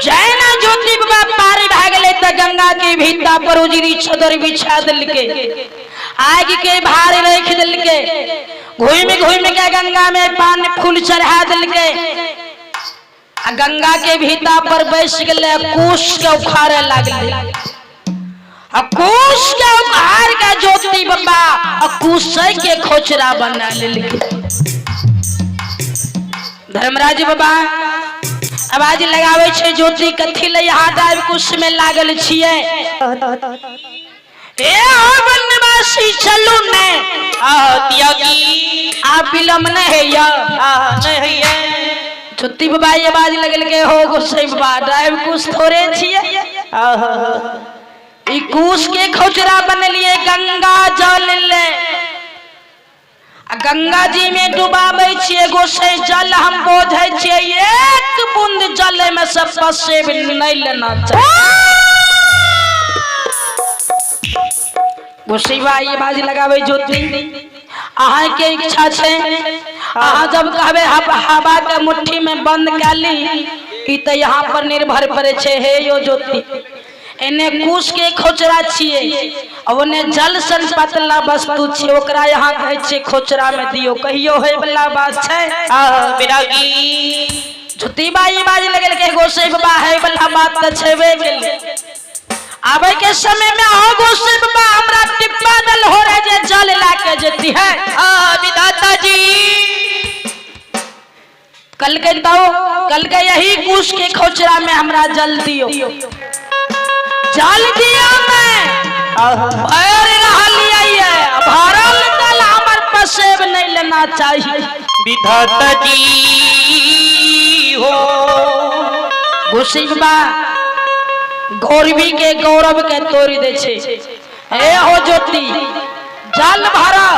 जैना ज्योति बाबा पार भागले त गंगा के भीता पर उजरी छदर बिछा दिल के आग के भार रख दिल के घूम घूम के गंगा में पान फूल चढ़ा दिल के गंगा के भीता पर बैस गए कुश के उखाड़े लगल कुश के उखाड़ के ज्योति बाबा कुश के खोचरा बना लेलके। धर्मराज बाबा आवाज लगावे छे ज्योति कथी ले यहाँ डाल कुश में लागल छिए ए वनवासी चलू ने त्यागी आ विलम्ब न है या नहीं है। ज्योति बाबा ये आवाज लगल के हो गोसाई बाबा डाल कुश थोड़े छिए ई कुश के खोचरा बनलिए गंगा जल ले गंगा जी में डुबावे छिए गोसाई जल हम बोझे छिए एक बूंद जल में सब पसे नहीं लेना चाहिए। गोसाई भाई ये बाजी लगावे ज्योति अहाँ के इच्छा छे अहाँ जब कहबे हवा के मुट्ठी में बंद कर ली ई त यहाँ पर निर्भर पड़े छे। हे यो ज्योति एने कुश के खोचरा छिए और ओने जल सन पतला वस्तु छे ओकरा यहाँ कहे छे खोचरा में दियो कहियो होय वाला बात छे बिरागी। ज्योति बाई बाज लगल के गोसाई बाबा है वाला बात त छेबे गेल आबे के समय में हो गोसाई बाबा हमरा टिप्पा दल हो रे जे जल लाके जेती है विधाता जी कल के यही कुश के खोचरा में हमरा जल दियो जल दिया मैं और नहा लिया है भरल जल हमर पसेब नहीं लेना चाहिए विधाता जी हो। गोसाई बाबा गौरवी के गौरव के तोड़ी दे छे। ए हो ज्योति जल भरा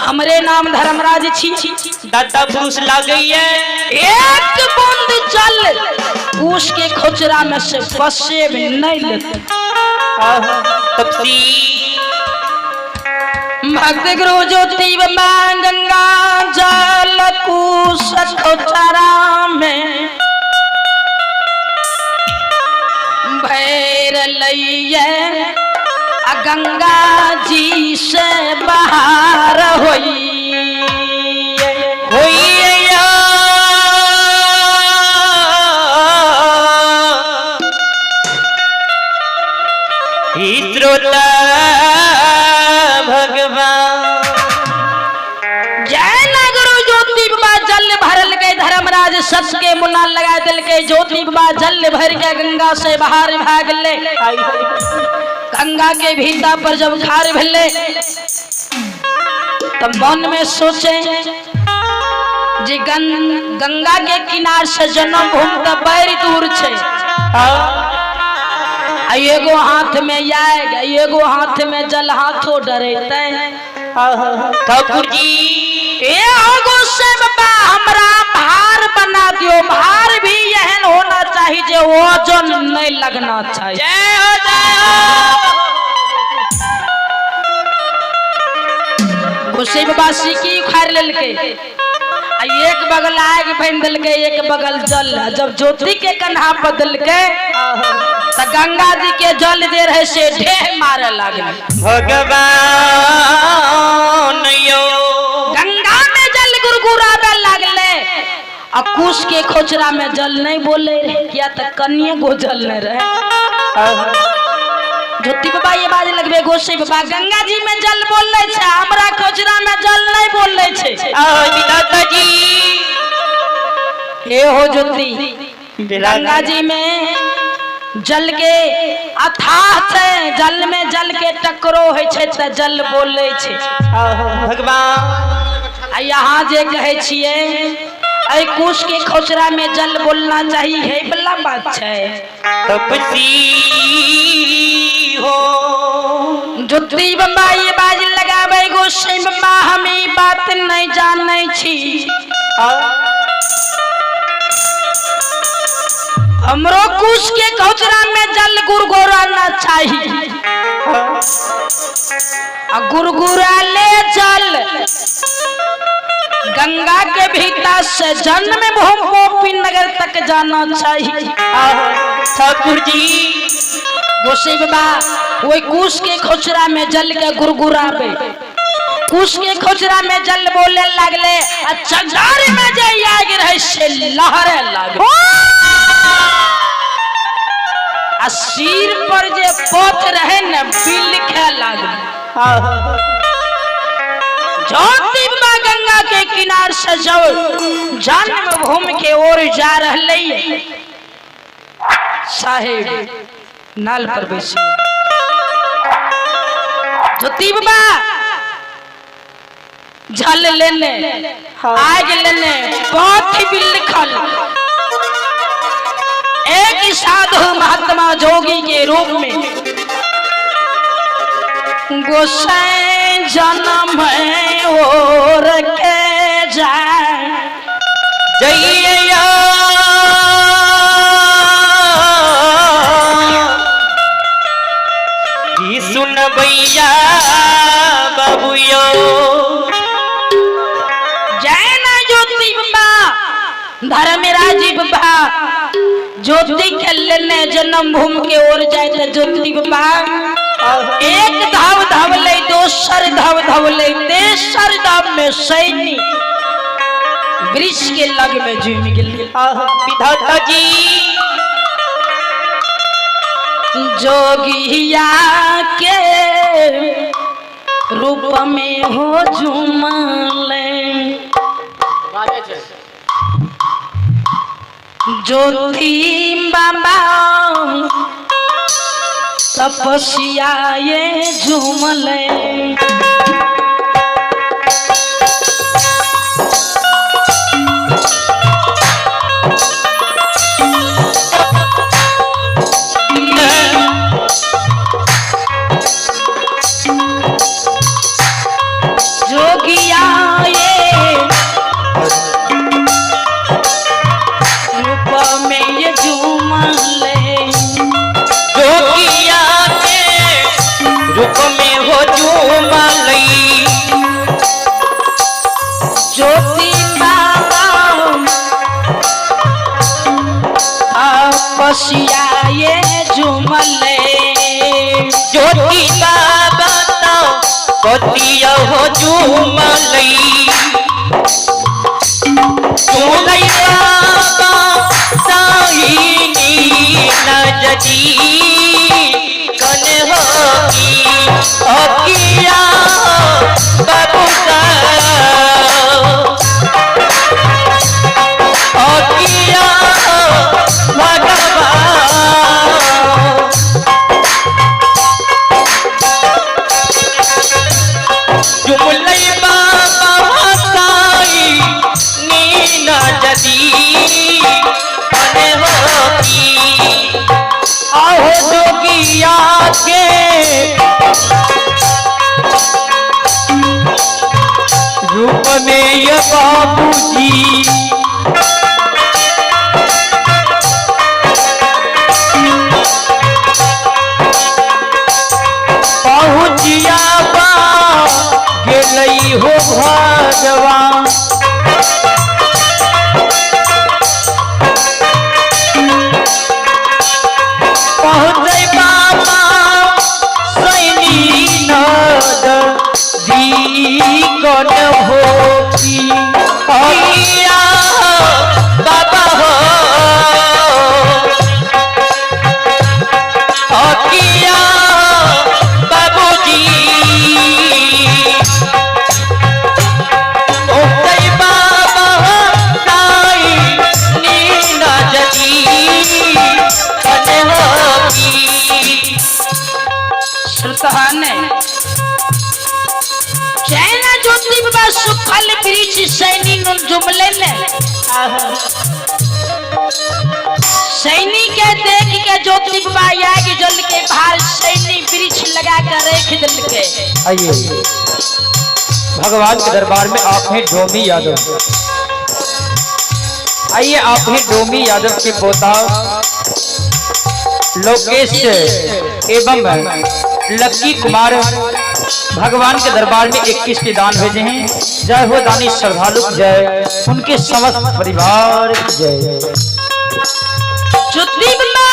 हमरे नाम धर्मराज छी दादा पुरुष लागई है एक बूंद जल कुश के खोचरा में से पसेब नहीं लेते। भक्त गुरु ज्योति बाबा गंगा जल कुश खोचरा में भैर लइए गंगा जी से बाहर होई भगवान जय गुरु ज्योति बाबा जल भरल के धर्मराज सबके मुना लगा दिल के ज्योति बाबा जल भर के गंगा से बाहर भाग ले गंगा के भीता पर जब खार भेले तब मन में सोचे जे गंगा के किनार से जन्म भूमि त बड़ी दूर छे एगो हाथ में आएगा एगो हाथ में जल हाथों डरेते ठाकुर जी ए गोसाई बाबा हमरा भार बना दियो भार भी यहन होना चाहिए जे वजन नहीं लगना चाहिए। जय हो जय हो। गोसाई बाबा सीकी उखाड़ लेलके एक बगल आग बन दिल के एक बगल जल जब ज्योति के कन्हा बदल के तो गंगा जी के जल दे रहे से ढेर मारे लगे भगवान यो गंगा में जल गुरगुरावे लगले और कुश के खोचरा में जल नहीं बोले क्या तक कन्या गो जल नहीं रहे। ज्योति बाबा ये बात लगबे गोसाई बाबा गंगा जी में जल बोल ले छे हमरा खोचरा में जल नहीं बोल ले छे विधाता जी। हे हो ज्योति गंगा जी में जल के अथाह छे जल में जल के टकरो है छे त जल बोले छे भगवान। यहाँ जे कहे छिए ऐ कुश के खोचरा में जल बोलना चाहिए है बल्ला बात छे तपसी हो। ज्योति बाबा ये बाज लगावे गोसाई बाबा हम ई बात नहीं जाने छी हमरो कुश के खोचरा में जल गुरगुराना चाहिए गुरगुरा ले जल गंगा के भीतर से जन्म भूमि नगर तक जाना चाहिए। ठाकुर जी गोसाई बाबा वही कुश के खोचरा में जल के गुरगुराबे, कुश के खोचरा में जल बोले लगले चगार में जे आग रहे से लहरे लागे, आ सिर पर जे पोत रहे न बिलखे लागे। ज्योति बाबा गंगा के किनार से जब जन्मभूमि के ओर जा रहे साहेब नाल पर बैसी ज्योति बाबा झल लेने आग लेने बहुत ही बिलखल एक साधु महात्मा जोगी के रूप में गोसाई जन्म और के जाए जैया सुन भैया बाबूयो जय ना ज्योति बाबा धर्मराजी बाबा ज्योति खेलने जन्मभूमि के ओर जाए तो ज्योति बाबा एक धाव धावले दोसर धाव धावले तेसर धाव में सैनी वृक्ष के लग में झूम गेल। विधाता जी जोगिया के रूप में हो झूमले ज्योति बाबा तपस्या ये झूमले जोगिया ये रूप में ये झूमले जोगिया के रूप में हो झूमलई ज्योति बाबा तपस्या ये झूमले ज्योति बाबा पतिया हो झूमलई झूमलई बाबा साईनी नजदी कन होगी अकिया बाबू का अकिया भगवान झूमलई बाबा साई नीना जदी बने होगी आओ जोगिया के रूप में ये बाबूजी पहुँचिया बा गेलई हो भगवान पहुँचे बाबा सैनी नद दीकन होती अकिया बाबा हो अकिया बाबूजी ओई बाबा साई नीना जदी बने होगी श्रुतहाने जैन ज्योति बाबा सुखल वृक्ष सैनी नुन जुमले ने सैनी के देख के ज्योति बाबा आग जल के भाल सैनी वृक्ष लगा कर रख दिल के। आइए भगवान के दरबार में आप हैं डोमी यादव। आइए आप हैं डोमी यादव के पोता लोकेश एवं लक्की कुमार भगवान के दरबार में 21 के दान भेजे हैं। जय हो दानी श्रद्धालु जय, उनके समस्त परिवार जय। ज्योति बाबा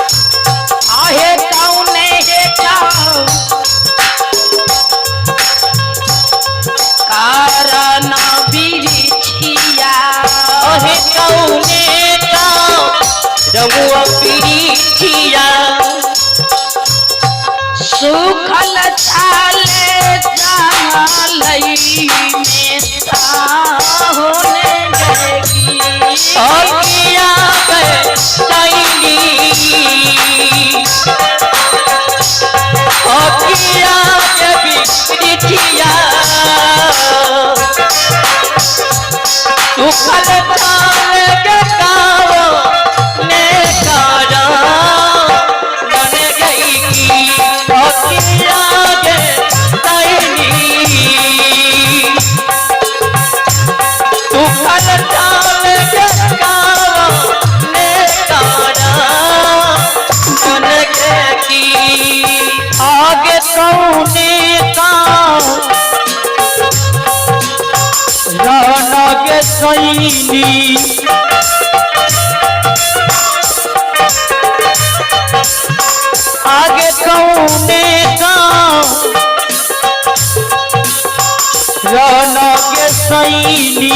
आहे कौने का कारण बिरिछिया आहे कौने का रमुआ बिरिछिया सुखल छाले जालई में होने गई अगिया गए तैली अगिया के बिरिछिया सुखल छाले के कावा ने कारा बन गई अगिया के तैली सुखल छाले के कावा ने कारा बन गई आगे कौने का रौनक सैनी आगे कौने का रौनक सैनी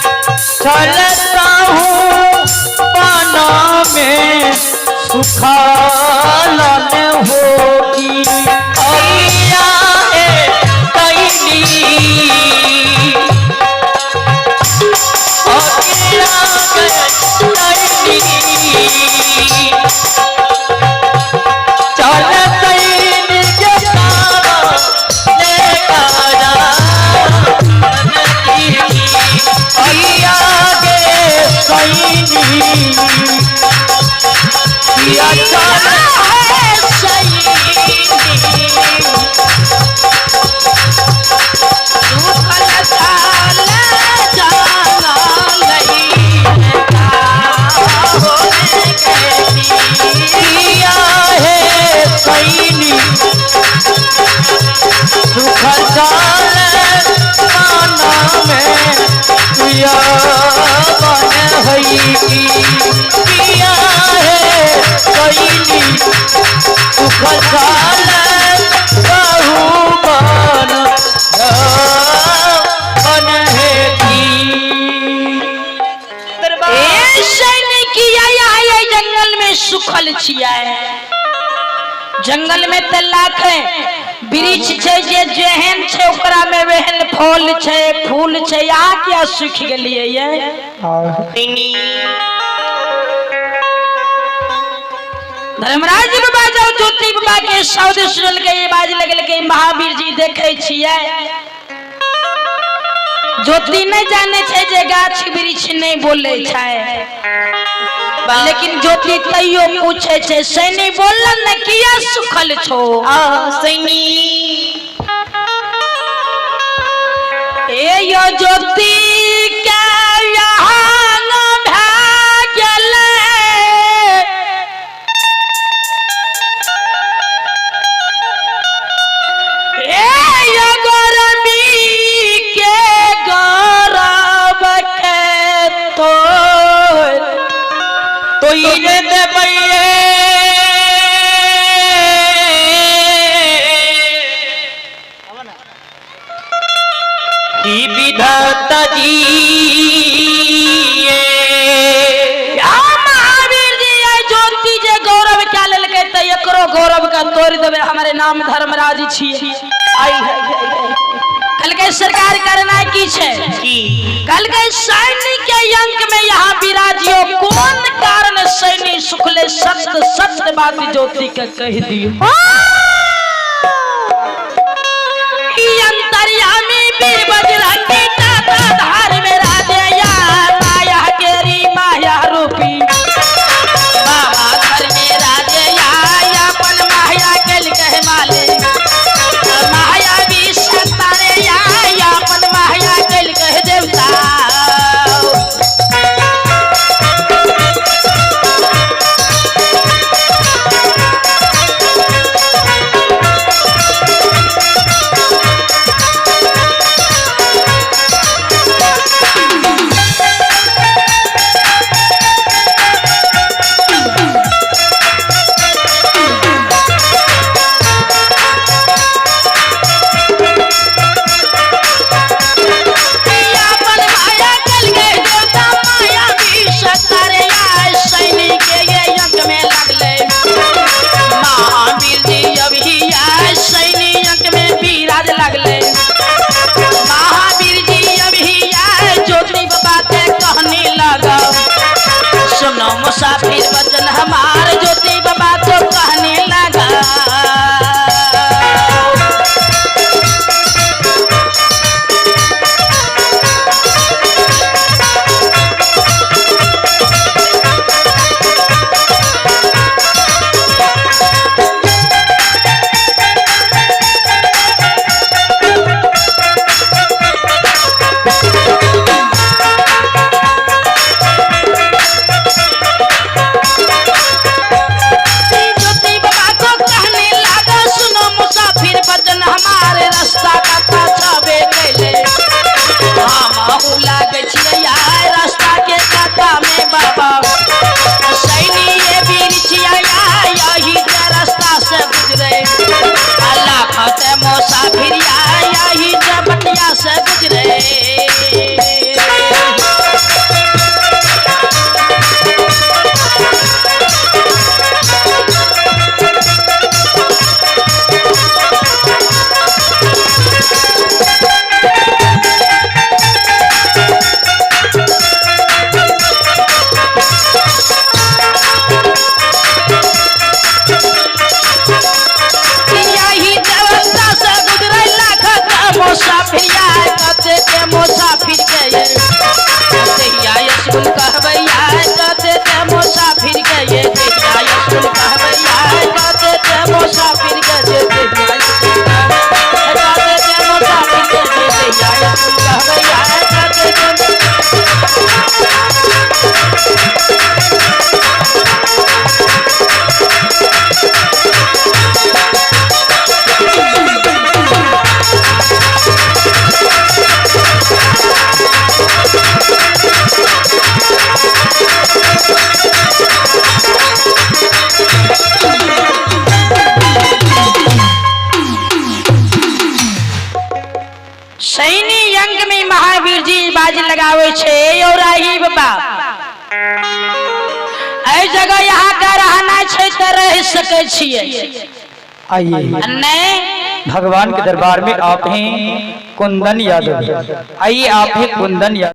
चलता हूँ पाना में सुखालन होगी अगिया है तैली अगिया तैली चल तैली के कावा ने कारा अगिया गे सैनी या चल किया है सैनी सुखल जाल पाना में पिया बन हई किया है सैनी सुखल जाल बहु बन है जंगल में सुखल छिया जंगल में त लाख वृक्ष छै जे जेहन छै ओकरा में वेहन फल छै फूल छै यहाँ क्या सूख गेलिए ये धर्मराज बाबा जब ज्योति बाबा के शब्द सुनल के बाज लगल के महावीर जी देखे छियै ज्योति नहीं जाने छै जे गाछ वृक्ष नहीं बोले छै लेकिन ज्योति तैयो पूछे छे सैनी बोलन न किया सुखल छो सैनी ए यो ज्योति के यहाँ न भागल ए यो गरमी के गरब के तो ये देबैये की विधाता जी महावीर जी ज्योति जे गौरव क्या ललके त एकरो गौरव का तोड़ देवे हमारे नाम धर्मराज छी कल के सरकार करना की छे कल के सैनी के अंक में यहाँ विराजियो कौन कारण सैनी सुखले सत्य सत्य बात ज्योति के कह दियो अंतर्यामी वीर बजरंगी दाता धार में राजे या माया केरी माया रूपी बाबा घर में राजे या अपन माया केल कह माले माया भी सतारे या अपन माया केल कह देवता सैनी अंग में महावीर जी बाज लगावे छे और आही बाबा ऐ जगह यहाँ का रहना छे त रह सके छिए। आइए नहीं भगवान के दरबार में आप हैं कुंदन यादव। आइए आप हैं कुंदन यादव।